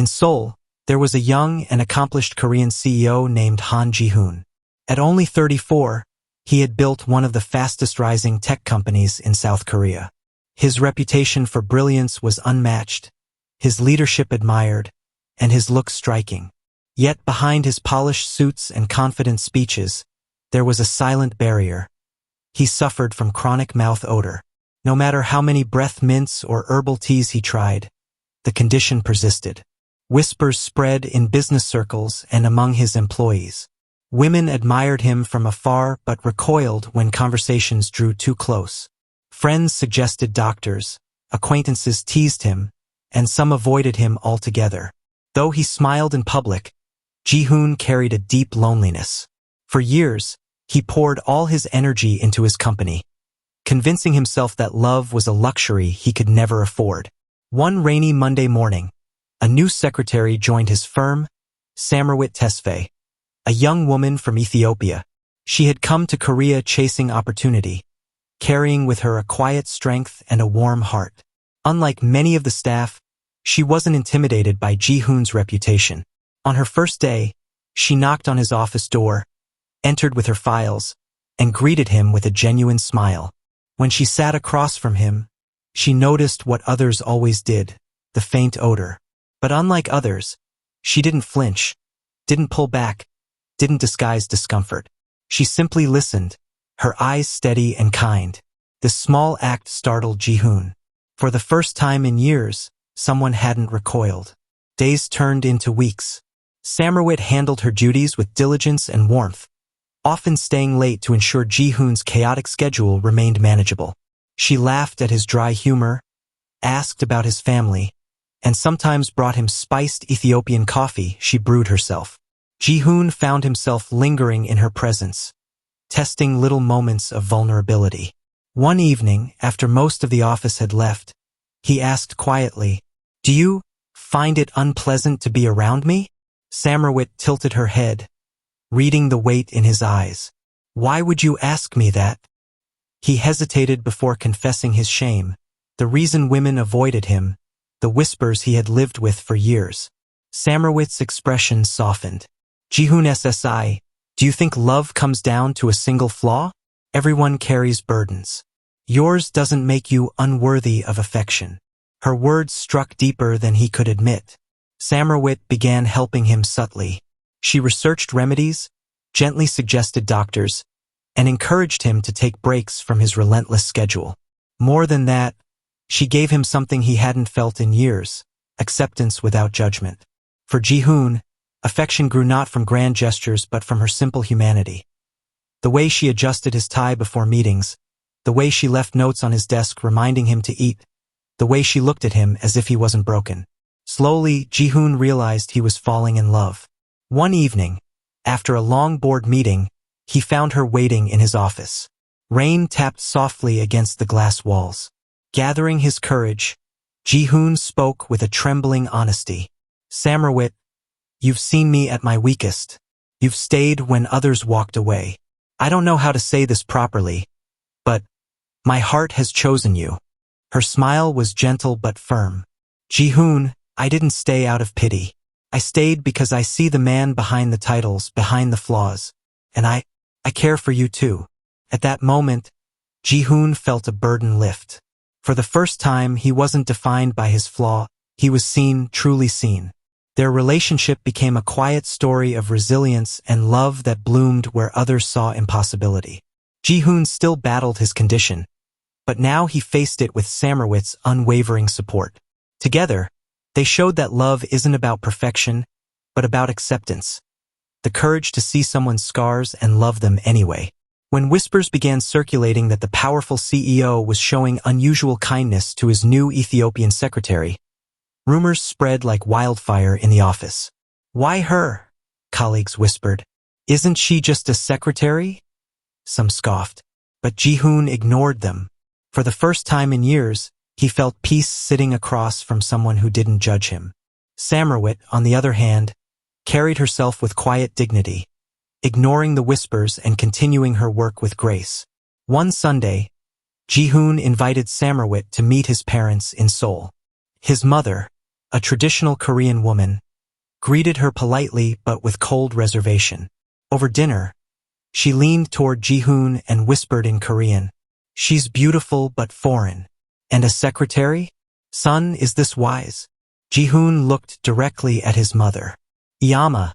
In Seoul, there was a young and accomplished Korean CEO named Han Ji-hoon. At only 34, he had built one of the fastest-rising tech companies in South Korea. His reputation for brilliance was unmatched, his leadership admired, and his looks striking. Yet behind his polished suits and confident speeches, there was a silent barrier. He suffered from chronic mouth odor. No matter how many breath mints or herbal teas he tried, the condition persisted. Whispers spread in business circles and among his employees. Women admired him from afar but recoiled when conversations drew too close. Friends suggested doctors, acquaintances teased him, and some avoided him altogether. Though he smiled in public, Ji-hoon carried a deep loneliness. For years, he poured all his energy into his company, convincing himself that love was a luxury he could never afford. One rainy Monday morning, a new secretary joined his firm, Samarwit Tesfaye, a young woman from Ethiopia. She had come to Korea chasing opportunity, carrying with her a quiet strength and a warm heart. Unlike many of the staff, she wasn't intimidated by Ji-hoon's reputation. On her first day, she knocked on his office door, entered with her files, and greeted him with a genuine smile. When she sat across from him, she noticed what others always did, the faint odor. But unlike others, she didn't flinch, didn't pull back, didn't disguise discomfort. She simply listened, her eyes steady and kind. This small act startled Ji-hoon. For the first time in years, someone hadn't recoiled. Days turned into weeks. Samarwit handled her duties with diligence and warmth, often staying late to ensure Ji-hoon's chaotic schedule remained manageable. She laughed at his dry humor, asked about his family, and sometimes brought him spiced Ethiopian coffee she brewed herself. Ji-hoon found himself lingering in her presence, testing little moments of vulnerability. One evening, after most of the office had left, he asked quietly, "Do you find it unpleasant to be around me?" Samarwit tilted her head, reading the weight in his eyes. "Why would you ask me that?" He hesitated before confessing his shame, the reason women avoided him, the whispers he had lived with for years. Samarwit's expression softened. "Ji-hoon SSI, do you think love comes down to a single flaw? Everyone carries burdens. Yours doesn't make you unworthy of affection." Her words struck deeper than he could admit. Samarwit began helping him subtly. She researched remedies, gently suggested doctors, and encouraged him to take breaks from his relentless schedule. More than that, she gave him something he hadn't felt in years, acceptance without judgment. For Ji-hoon, affection grew not from grand gestures but from her simple humanity. The way she adjusted his tie before meetings, the way she left notes on his desk reminding him to eat, the way she looked at him as if he wasn't broken. Slowly, Ji-hoon realized he was falling in love. One evening, after a long board meeting, he found her waiting in his office. Rain tapped softly against the glass walls. Gathering his courage, Ji-hoon spoke with a trembling honesty. "Samarwit, you've seen me at my weakest. You've stayed when others walked away. I don't know how to say this properly, but my heart has chosen you." Her smile was gentle but firm. "Ji-hoon, I didn't stay out of pity. I stayed because I see the man behind the titles, behind the flaws. And I care for you too." At that moment, Ji-hoon felt a burden lift. For the first time, he wasn't defined by his flaw, he was seen, truly seen. Their relationship became a quiet story of resilience and love that bloomed where others saw impossibility. Ji-hoon still battled his condition, but now he faced it with Samarwit's unwavering support. Together, they showed that love isn't about perfection, but about acceptance. The courage to see someone's scars and love them anyway. When whispers began circulating that the powerful CEO was showing unusual kindness to his new Ethiopian secretary, rumors spread like wildfire in the office. "Why her?" colleagues whispered. "Isn't she just a secretary?" Some scoffed. But Ji-hoon ignored them. For the first time in years, he felt peace sitting across from someone who didn't judge him. Samarwit, on the other hand, carried herself with quiet dignity, ignoring the whispers and continuing her work with grace. One Sunday, Ji-hoon invited Samarwit to meet his parents in Seoul. His mother, a traditional Korean woman, greeted her politely but with cold reservation. Over dinner, she leaned toward Ji-hoon and whispered in Korean, "She's beautiful but foreign. And a secretary? Son, is this wise?" Ji-hoon looked directly at his mother. "Yama,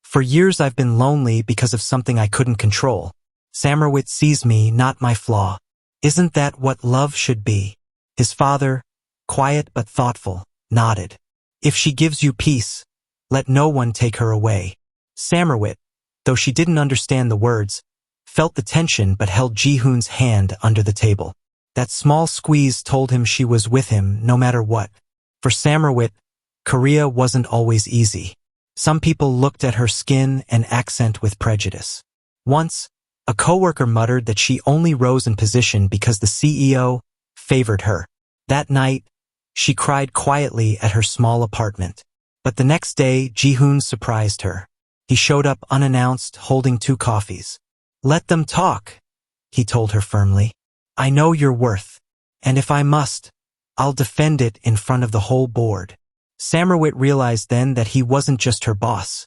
for years I've been lonely because of something I couldn't control. Samrawit sees me, not my flaw. Isn't that what love should be?" His father, quiet but thoughtful, nodded. "If she gives you peace, let no one take her away." Samrawit, though she didn't understand the words, felt the tension but held Ji-hoon's hand under the table. That small squeeze told him she was with him no matter what. For Samrawit, Korea wasn't always easy. Some people looked at her skin and accent with prejudice. Once, a coworker muttered that she only rose in position because the CEO favored her. That night, she cried quietly at her small apartment. But the next day, Ji-hoon surprised her. He showed up unannounced, holding 2 coffees. "Let them talk," he told her firmly. "I know your worth, and if I must, I'll defend it in front of the whole board." Samrawit realized then that he wasn't just her boss.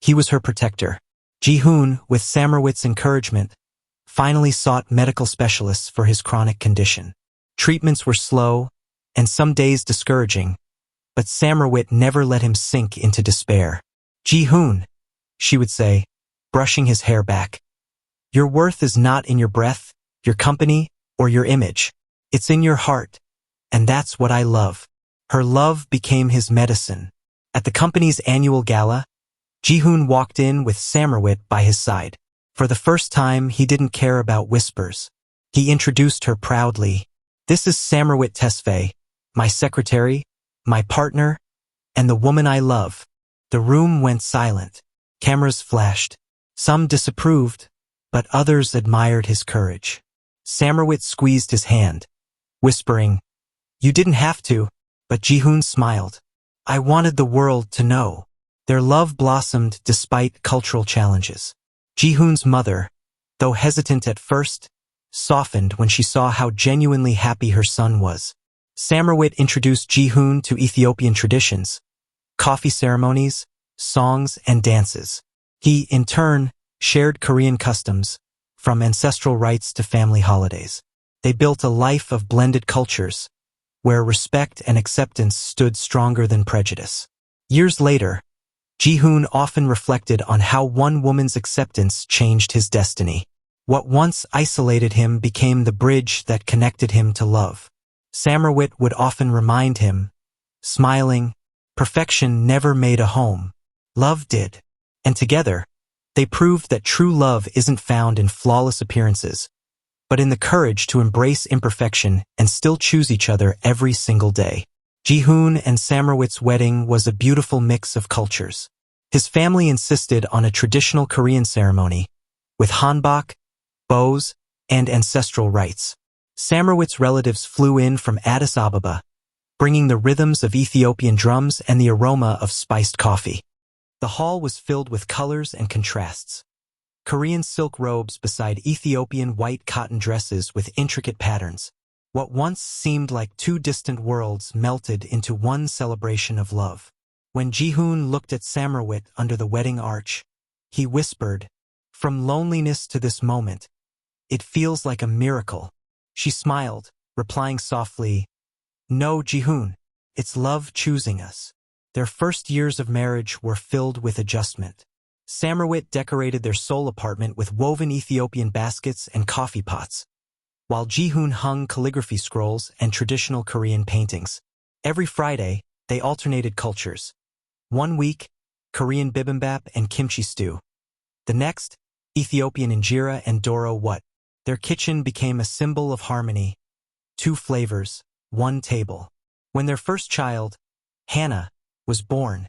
He was her protector. Ji-hoon, with Samrawit's encouragement, finally sought medical specialists for his chronic condition. Treatments were slow, and some days discouraging, but Samrawit never let him sink into despair. "Ji-hoon," she would say, brushing his hair back, "your worth is not in your breath, your company, or your image. It's in your heart, and that's what I love." Her love became his medicine. At the company's annual gala, Ji-hoon walked in with Samrawit by his side. For the first time, he didn't care about whispers. He introduced her proudly. "This is Samrawit Tesfaye, my secretary, my partner, and the woman I love." The room went silent. Cameras flashed. Some disapproved, but others admired his courage. Samrawit squeezed his hand, whispering, "You didn't have to," but Ji-hoon smiled. "I wanted the world to know." Their love blossomed despite cultural challenges. Ji-hoon's mother, though hesitant at first, softened when she saw how genuinely happy her son was. Samrawit introduced Ji-hoon to Ethiopian traditions, coffee ceremonies, songs, and dances. He, in turn, shared Korean customs, from ancestral rites to family holidays. They built a life of blended cultures, where respect and acceptance stood stronger than prejudice. Years later, Ji-hoon often reflected on how one woman's acceptance changed his destiny. What once isolated him became the bridge that connected him to love. Samrawit would often remind him, smiling, perfection never made a home. Love did. And together, they proved that true love isn't found in flawless appearances, but in the courage to embrace imperfection and still choose each other every single day. Ji-hoon and Samrawit's wedding was a beautiful mix of cultures. His family insisted on a traditional Korean ceremony, with hanbok, bows, and ancestral rites. Samrawit's relatives flew in from Addis Ababa, bringing the rhythms of Ethiopian drums and the aroma of spiced coffee. The hall was filled with colors and contrasts. Korean silk robes beside Ethiopian white cotton dresses with intricate patterns. What once seemed like 2 distant worlds melted into one celebration of love. When Ji-hoon looked at Samrawit under the wedding arch, he whispered, "From loneliness to this moment, it feels like a miracle." She smiled, replying softly, "No, Ji-hoon, it's love choosing us." Their first years of marriage were filled with adjustment. Samrawit decorated their sole apartment with woven Ethiopian baskets and coffee pots, while Ji-hoon hung calligraphy scrolls and traditional Korean paintings. Every Friday, they alternated cultures. One week, Korean bibimbap and kimchi stew. The next, Ethiopian injera and doro wat. Their kitchen became a symbol of harmony. 2 flavors, 1 table. When their first child, Hannah, was born,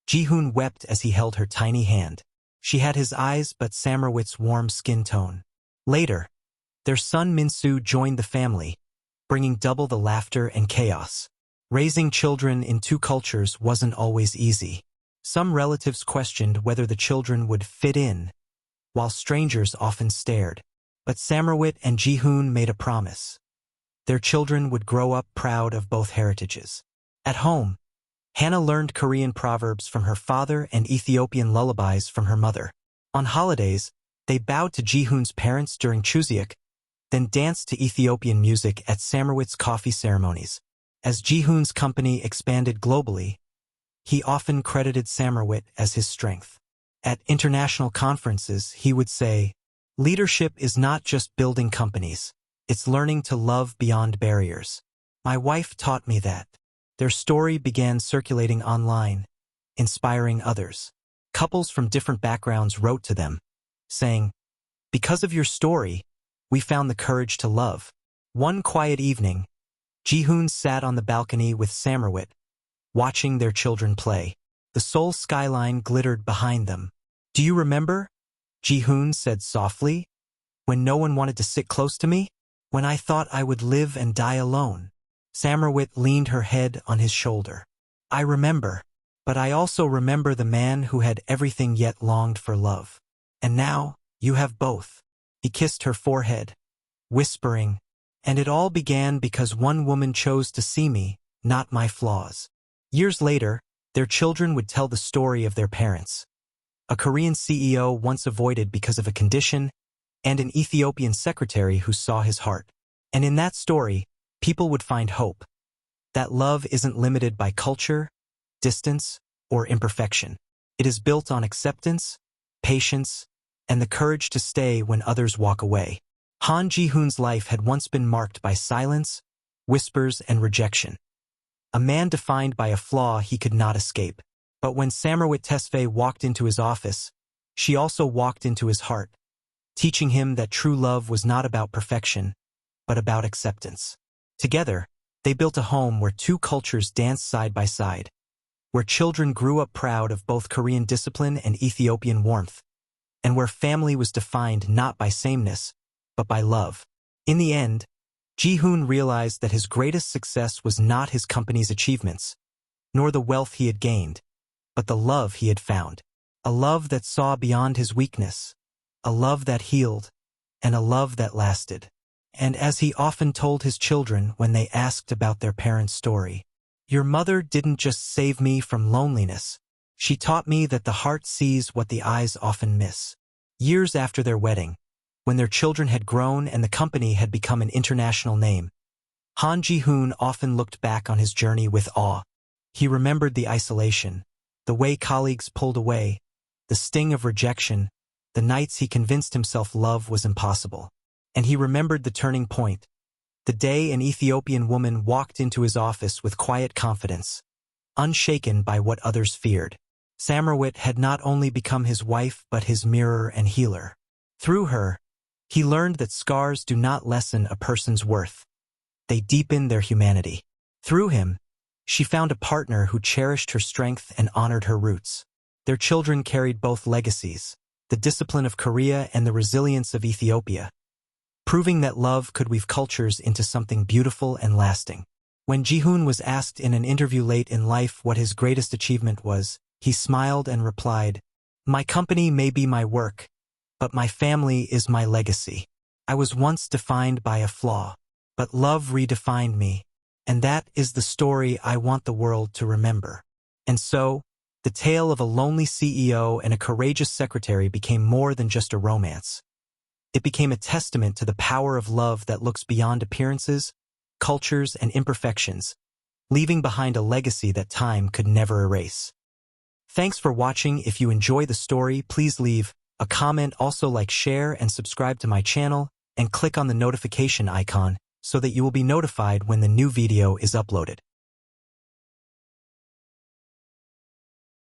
Ji-hoon wept as he held her tiny hand. She had his eyes but Samrawit's warm skin tone. Later, their son Minsu joined the family, bringing double the laughter and chaos. Raising children in 2 cultures wasn't always easy. Some relatives questioned whether the children would fit in, while strangers often stared. But Samrawit and Ji-hoon made a promise. Their children would grow up proud of both heritages. At home, Hannah learned Korean proverbs from her father and Ethiopian lullabies from her mother. On holidays, they bowed to Ji-hoon's parents during Chuseok, then danced to Ethiopian music at Samarwit's coffee ceremonies. As Ji-hoon's company expanded globally, he often credited Samarwit as his strength. At international conferences, he would say, "Leadership is not just building companies. It's learning to love beyond barriers. My wife taught me that." Their story began circulating online, inspiring others. Couples from different backgrounds wrote to them, saying, "Because of your story, we found the courage to love." One quiet evening, Ji-hoon sat on the balcony with Samarwit, watching their children play. The Seoul skyline glittered behind them. "Do you remember?" Ji-hoon said softly, "when no one wanted to sit close to me? When I thought I would live and die alone?" Samarwit leaned her head on his shoulder. "I remember, but I also remember the man who had everything yet longed for love. And now, you have both." He kissed her forehead, whispering, "And it all began because one woman chose to see me, not my flaws." Years later, their children would tell the story of their parents. A Korean CEO once avoided because of a condition, and an Ethiopian secretary who saw his heart. And in that story, people would find hope. That love isn't limited by culture, distance, or imperfection. It is built on acceptance, patience, and the courage to stay when others walk away. Han Ji-hoon's life had once been marked by silence, whispers, and rejection. A man defined by a flaw he could not escape. But when Samarwit Tesfaye walked into his office, she also walked into his heart, teaching him that true love was not about perfection, but about acceptance. Together, they built a home where two cultures danced side by side, where children grew up proud of both Korean discipline and Ethiopian warmth, and where family was defined not by sameness, but by love. In the end, Ji-hoon realized that his greatest success was not his company's achievements, nor the wealth he had gained, but the love he had found. A love that saw beyond his weakness, a love that healed, and a love that lasted. And as he often told his children when they asked about their parents' story, "Your mother didn't just save me from loneliness. She taught me that the heart sees what the eyes often miss." Years after their wedding, when their children had grown and the company had become an international name, Han Ji-hoon often looked back on his journey with awe. He remembered the isolation, the way colleagues pulled away, the sting of rejection, the nights he convinced himself love was impossible. And he remembered the turning point, the day an Ethiopian woman walked into his office with quiet confidence, unshaken by what others feared. Samarwit had not only become his wife but his mirror and healer. Through her, he learned that scars do not lessen a person's worth. They deepen their humanity. Through him, she found a partner who cherished her strength and honored her roots. Their children carried both legacies, the discipline of Korea and the resilience of Ethiopia, proving that love could weave cultures into something beautiful and lasting. When Ji-hoon was asked in an interview late in life what his greatest achievement was, he smiled and replied, "My company may be my work, but my family is my legacy. I was once defined by a flaw, but love redefined me, and that is the story I want the world to remember." And so, the tale of a lonely CEO and a courageous secretary became more than just a romance. It became a testament to the power of love that looks beyond appearances, cultures, and imperfections, leaving behind a legacy that time could never erase. Thanks for watching. If you enjoy the story, please leave a comment, also like, share, and subscribe to my channel, and click on the notification icon so that you will be notified when the new video is uploaded.